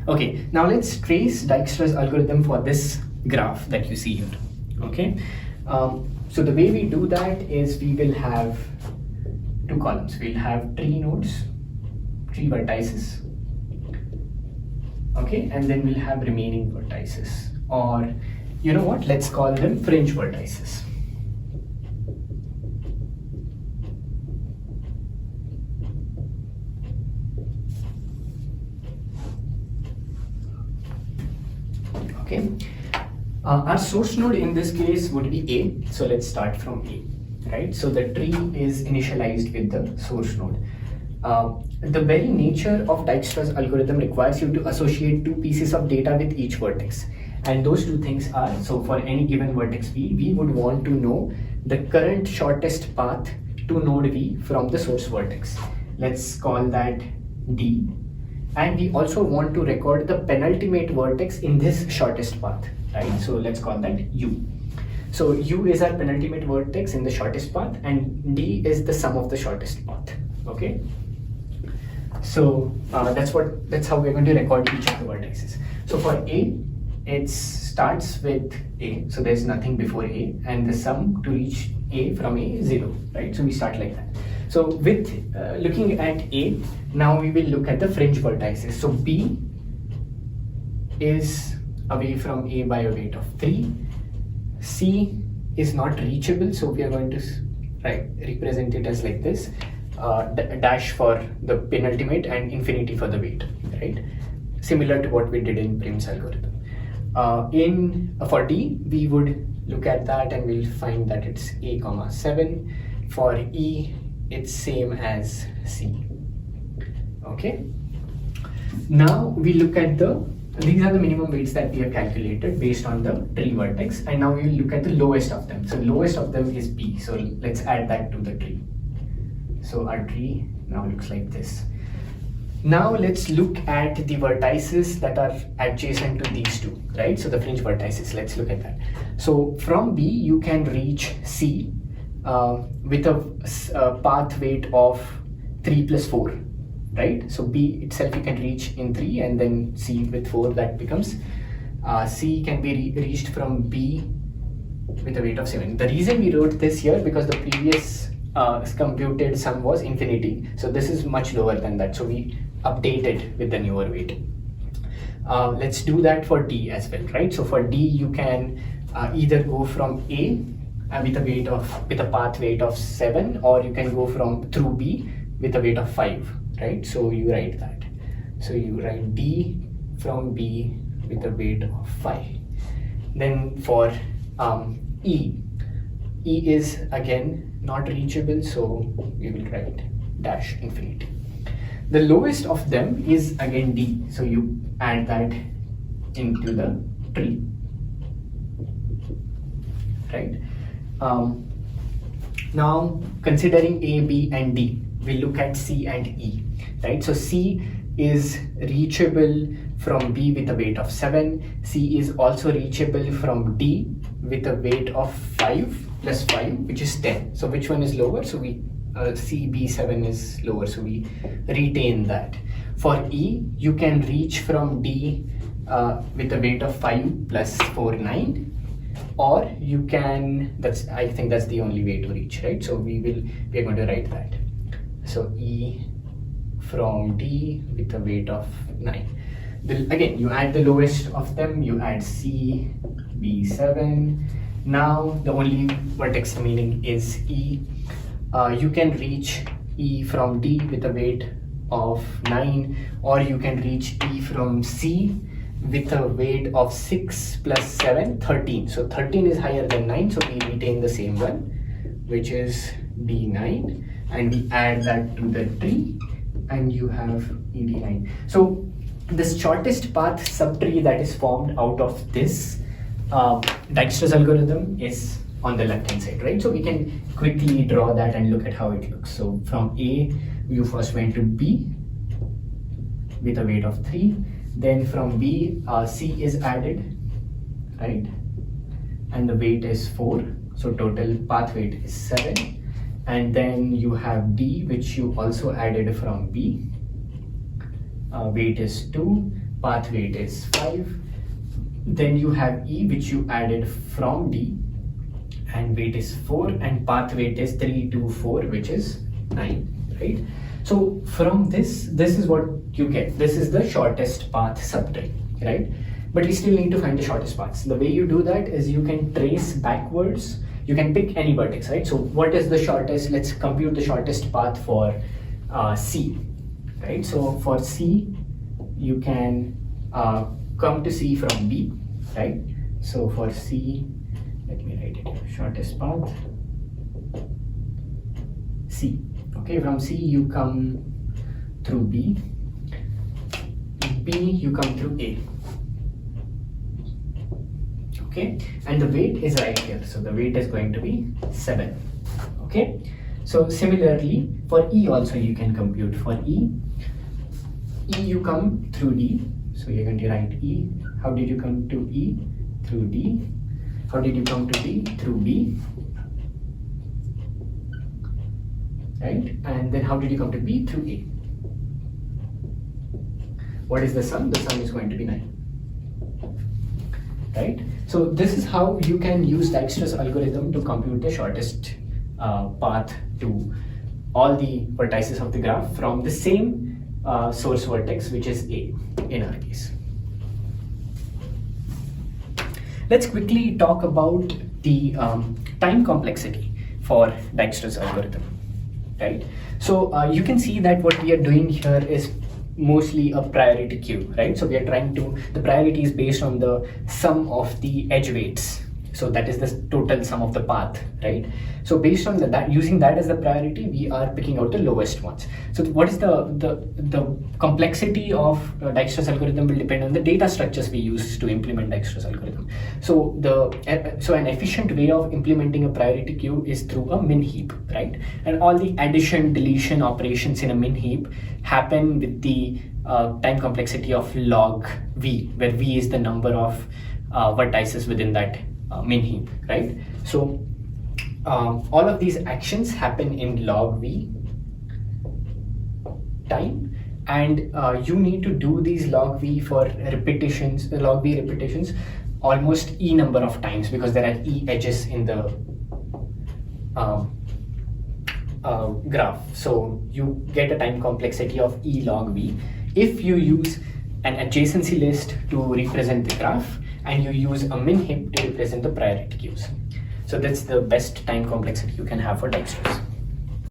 Okay, now let's trace Dijkstra's algorithm for this graph that you see here. Okay, so the way we do that is we will have two columns. We'll have tree nodes, tree vertices. Okay, and then we'll have remaining vertices, or you know what? Let's call them fringe vertices. Okay, our source node in this case would be A. So let's start from A, right? So the tree is initialized with the source node. The very nature of Dijkstra's algorithm requires you to associate two pieces of data with each vertex. And those two things are, so for any given vertex V, we would want to know the current shortest path to node V from the source vertex. Let's call that D. And we also want to record the penultimate vertex in this shortest path, right? So let's call that U. So U is our penultimate vertex in the shortest path, and D is the sum of the shortest path. Okay. So that's how we're going to record each of the vertices. So for A, it starts with A, so there's nothing before A, and the sum to reach A from A is 0, right? So we start like that. So with looking at A, now we will look at the fringe vertices. So B is away from A by a weight of 3. C is not reachable, so we are going to represent it as like this. Dash for the penultimate and infinity for the weight, right? Similar to what we did in Prim's algorithm. For D, we would look at that and we'll find that it's A, 7. For E, it's same as C. Okay. Now we look at these are the minimum weights that we have calculated based on the tree vertex, and now we will look at the lowest of them. So lowest of them is B. So let's add that to the tree. So our tree now looks like this. Now let's look at the vertices that are adjacent to these two, right? So the fringe vertices, let's look at that. So from B, you can reach C with a path weight of 3 plus 4, right? So B itself you can reach in 3, and then C with 4, that becomes C can be reached from B with a weight of 7. The reason we wrote this here, because the previous computed sum was infinity, so this is much lower than that, so we updated with the newer weight. Let's do that for D as well, right? So for D, you can either go from A with a path weight of 7, or you can go through B with a weight of 5, right? So you write that. So you write D from B with a weight of 5. Then for E is again not reachable, so we will write dash infinity. The lowest of them is again D, so you add that into the tree, right? Now considering A, B and D, we look at C and E, right? So C is reachable from B with a weight of 7. C is also reachable from D with a weight of 5 plus 5, which is 10. So which one is lower? So we CB7 is lower, so we retain that. For E, you can reach from D with a weight of 5 plus 4, 9, or you can, I think that's the only way to reach, right? So we are going to write that. So E from D with a weight of 9. Again, you add the lowest of them, you add C, B7. Now the only vertex remaining is E. You can reach E from D with a weight of 9, or you can reach E from C with a weight of 6 plus 7, 13. So 13 is higher than 9, so we retain the same one, which is D9, and we add that to the tree, and you have ED9. So this shortest path subtree that is formed out of this Dijkstra's algorithm is on the left hand side, right? So we can quickly draw that and look at how it looks. So from A, you first went to B with a weight of 3. Then from B, C is added, right? And the weight is 4. So total path weight is 7. And then you have D, which you also added from B. Weight is 2. path weight is 5. Then you have E, which you added from D, and weight is 4, and path weight is 3, 2, 4, which is 9, right? So from this is what you get. This is the shortest path subtree, right? But we still need to find the shortest paths. The way you do that is you can trace backwards. You can pick any vertex, right? So what is the shortest? Let's compute the shortest path for C, right? So for C, you can come to C from B, right? So for C, let me write it here, shortest path, C. Okay, from C you come through B, you come through A. Okay, and the weight is right here, so the weight is going to be 7. Okay, so similarly for E also you can compute. For E you come through D, so you're going to write E. How did you come to E? Through D. How did you come to D? Through B, right? And then how did you come to B? Through A. What is the sum? The sum is going to be 9. Right? So this is how you can use Dijkstra's algorithm to compute the shortest path to all the vertices of the graph from the same source vertex, which is A in our case. Let's quickly talk about the time complexity for Dijkstra's algorithm. Right? So you can see that what we are doing here is mostly a priority queue, right? So we are trying to, the priority is based on the sum of the edge weights. So that is the total sum of the path, right? So based on that, using that as the priority, we are picking out the lowest ones. So what is the complexity of Dijkstra's algorithm will depend on the data structures we use to implement Dijkstra's algorithm. So an efficient way of implementing a priority queue is through a min heap, right? And all the addition, deletion operations in a min heap happen with the time complexity of log V, where V is the number of vertices within that min heap, right? So all of these actions happen in log V time, and you need to do these log V repetitions almost E number of times, because there are E edges in the graph. So you get a time complexity of E log V if you use an adjacency list to represent the graph, and you use a min heap to represent the priority queues. So that's the best time complexity you can have for Dijkstra's.